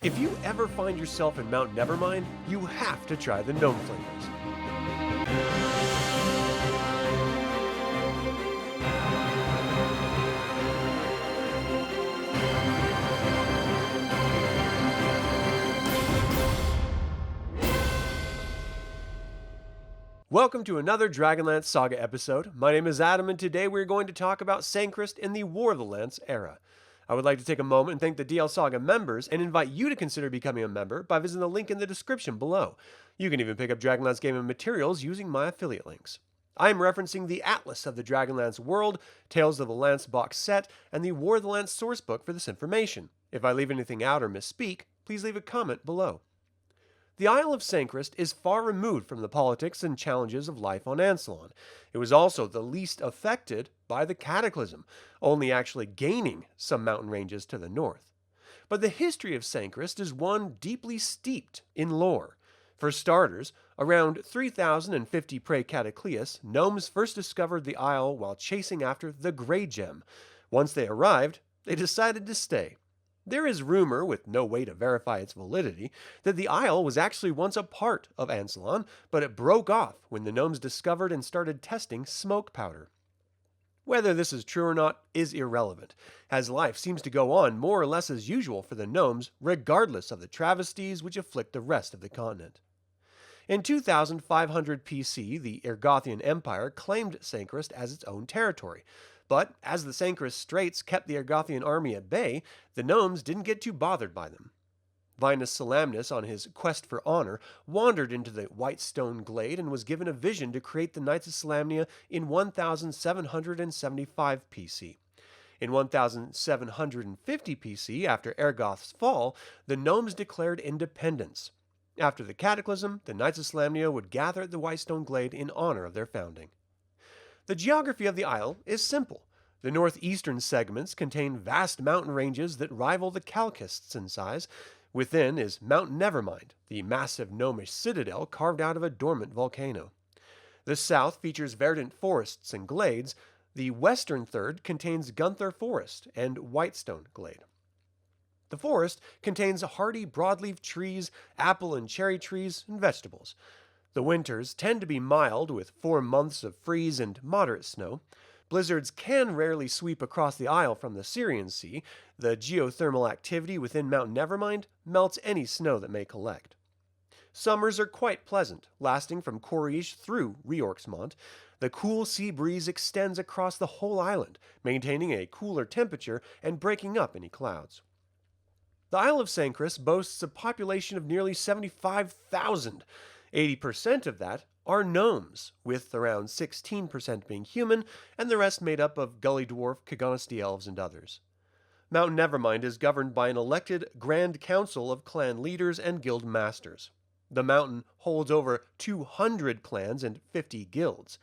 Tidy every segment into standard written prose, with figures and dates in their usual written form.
If you ever find yourself in Mount Nevermind, you have to try the Gnomeflingers. Welcome to another DragonLance Saga episode. My name is Adam, and today we're going to talk about Sancrist in the War of the Lance era. I would like to take a moment and thank the DL Saga members and invite you to consider becoming a member by visiting the link in the description below. You can even pick up DragonLance gaming materials using my affiliate links. I am referencing the Atlas of the Dragonlance World, Tales of the Lance box set, and the War of the Lance sourcebook for this information. If I leave anything out or misspeak, please leave a comment below. The Isle of Sancrist is far removed from the politics and challenges of life on Ansalon. It was also the least affected by the Cataclysm, only actually gaining some mountain ranges to the north. But the history of Sancrist is one deeply steeped in lore. For starters, around 3050 Prae Cartaclius, Gnomes first discovered the isle while chasing after the Graygem. Once they arrived, they decided to stay. There is rumor, with no way to verify its validity, that the isle was actually once a part of Ansalon, but it broke off when the Gnomes discovered and started testing smokepowder. Whether this is true or not is irrelevant, as life seems to go on more or less as usual for the Gnomes, regardless of the travesties which afflict the rest of the continent. In 2500 PC, the Ergothian Empire claimed Sancrist as its own territory. But as the Sancrist Straits kept the Ergothian army at bay, the Gnomes didn't get too bothered by them. Vinus Solamnus, on his quest for honor, wandered into the White Stone Glade and was given a vision to create the Knights of Solamnia in 1775 PC. In 1750 PC, after Ergoth's fall, the Gnomes declared independence. After the Cataclysm, the Knights of Solamnia would gather at the White Stone Glade in honor of their founding. The geography of the isle is simple. The northeastern segments contain vast mountain ranges that rival the Calcists in size. Within is Mount Nevermind, the massive gnomish citadel carved out of a dormant volcano. The south features verdant forests and glades. The western third contains Gunthar Forest and Whitestone Glade. The forest contains hardy broadleaf trees, apple and cherry trees, and vegetables. The winters tend to be mild, with 4 months of freeze and moderate snow. Blizzards can rarely sweep across the isle from the Syrian Sea. The geothermal activity within Mount Nevermind melts any snow that may collect. Summers are quite pleasant, lasting from Corish through Reorxmont. The cool sea breeze extends across the whole island, maintaining a cooler temperature and breaking up any clouds. The Isle of Sancrist boasts a population of nearly 75,000. 80% of that are gnomes, with around 16% being human, and the rest made up of Gully Dwarf, Kaghanasti elves, and others. Mount Nevermind is governed by an elected Grand Council of clan leaders and guild masters. The mountain holds over 200 clans and 50 guilds.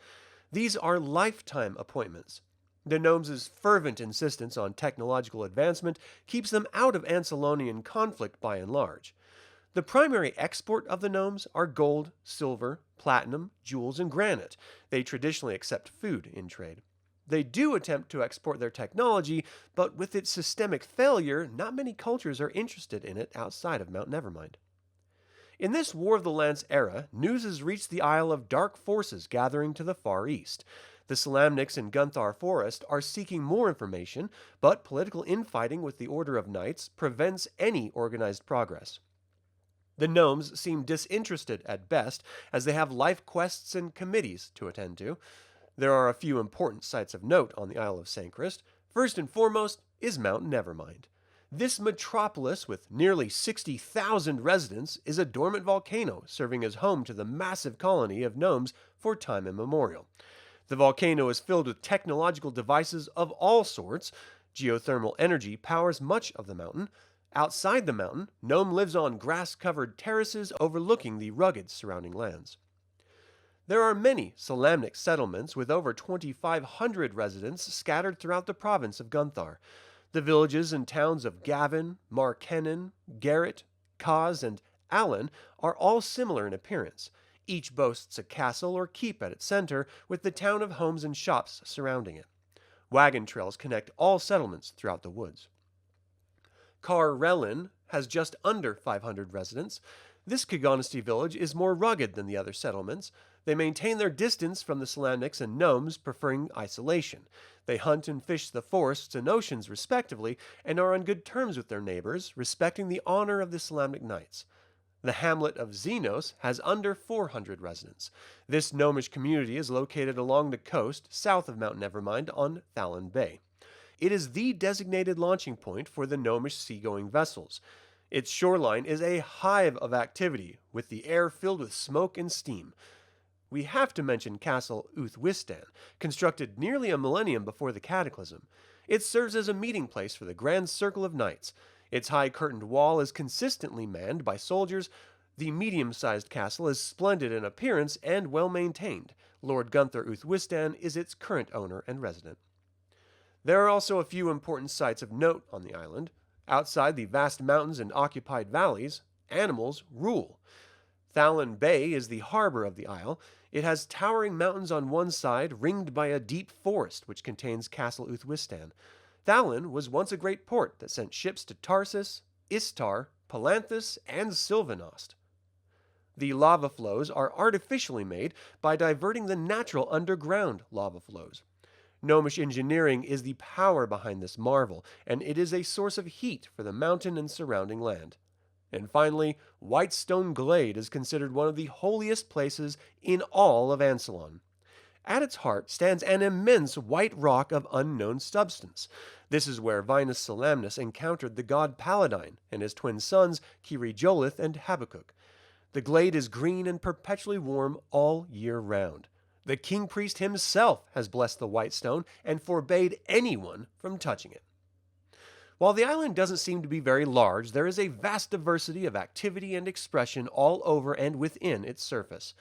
These are lifetime appointments. The gnomes' fervent insistence on technological advancement keeps them out of Ansalonian conflict by and large. The primary export of the gnomes are gold, silver, platinum, jewels, and granite. They traditionally accept food in trade. They do attempt to export their technology, but with its systemic failure, not many cultures are interested in it outside of Mount Nevermind. In this War of the Lance era, news has reached the Isle of dark forces gathering to the far east. The Solamnics in Gunthar Forest are seeking more information, but political infighting with the Order of Knights prevents any organized progress. The gnomes seem disinterested at best, as they have life quests and committees to attend to. There are a few important sites of note on the Isle of Sancrist. First and foremost is Mount Nevermind. This metropolis, with nearly 60,000 residents, is a dormant volcano serving as home to the massive colony of gnomes for time immemorial. The volcano is filled with technological devices of all sorts. Geothermal energy powers much of the mountain. Outside the mountain, Gnome lives on grass-covered terraces overlooking the rugged surrounding lands. There are many Solamnic settlements with over 2,500 residents scattered throughout the province of Gunthar. The villages and towns of Gavin, Markennan, Garrett, Kaz, and Allen are all similar in appearance. Each boasts a castle or keep at its center, with the town of homes and shops surrounding it. Wagon trails connect all settlements throughout the woods. Carrellin, has just under 500 residents. This Khaganasty village is more rugged than the other settlements. They maintain their distance from the Solamnics and Gnomes, preferring isolation. They hunt and fish the forests and oceans, respectively, and are on good terms with their neighbors, respecting the honor of the Solamnic knights. The hamlet of Xenos has under 400 residents. This gnomish community is located along the coast, south of Mount Nevermind on Thalon Bay. It is the designated launching point for the gnomish seagoing vessels. Its shoreline is a hive of activity, with the air filled with smoke and steam. We have to mention Castle Uthwistan, constructed nearly a millennium before the Cataclysm. It serves as a meeting place for the Grand Circle of Knights. Its high curtained wall is consistently manned by soldiers. The medium-sized castle is splendid in appearance and well maintained. Lord Gunther Uthwistan is its current owner and resident. There are also a few important sites of note on the island. Outside the vast mountains and occupied valleys, animals rule. Thalon Bay is the harbor of the isle. It has towering mountains on one side, ringed by a deep forest which contains Castle Uthwistan. Thalon was once a great port that sent ships to Tarsus, Istar, Palanthus, and Sylvanost. The lava flows are artificially made by diverting the natural underground lava flows. Gnomish engineering is the power behind this marvel, and it is a source of heat for the mountain and surrounding land. And finally, Whitestone Glade is considered one of the holiest places in all of Ansalon. At its heart stands an immense white rock of unknown substance. This is where Vinus Solamnus encountered the god Paladine and his twin sons Kirijolith and Habakkuk. The glade is green and perpetually warm all year round. The king priest himself has blessed the white stone and forbade anyone from touching it. While the island doesn't seem to be very large, there is a vast diversity of activity and expression all over and within its surface.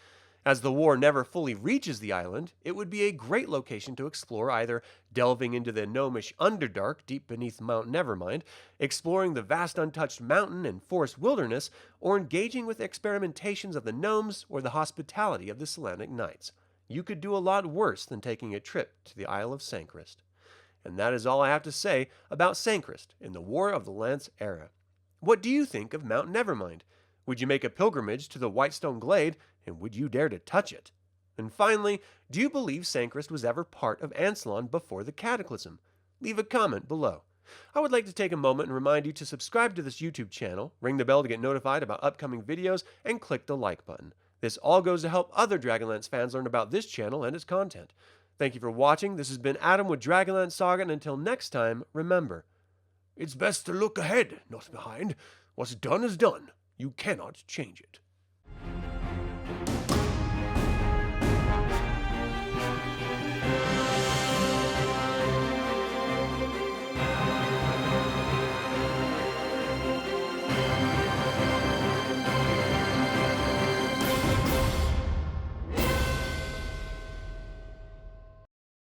As the war never fully reaches the island, it would be a great location to explore, either delving into the gnomish Underdark deep beneath Mount Nevermind, exploring the vast untouched mountain and forest wilderness, or engaging with experimentations of the gnomes or the hospitality of the Solamnic knights. You could do a lot worse than taking a trip to the Isle of Sancrist. And that is all I have to say about Sancrist in the War of the Lance era. What do you think of Mount Nevermind? Would you make a pilgrimage to the Whitestone Glade, and would you dare to touch it? And finally, do you believe Sancrist was ever part of Ansalon before the Cataclysm? Leave a comment below. I would like to take a moment and remind you to subscribe to this YouTube channel, ring the bell to get notified about upcoming videos, and click the like button. This all goes to help other Dragonlance fans learn about this channel and its content. Thank you for watching. This has been Adam with DragonLance Saga, and until next time, remember, it's best to look ahead, not behind. What's done is done. You cannot change it.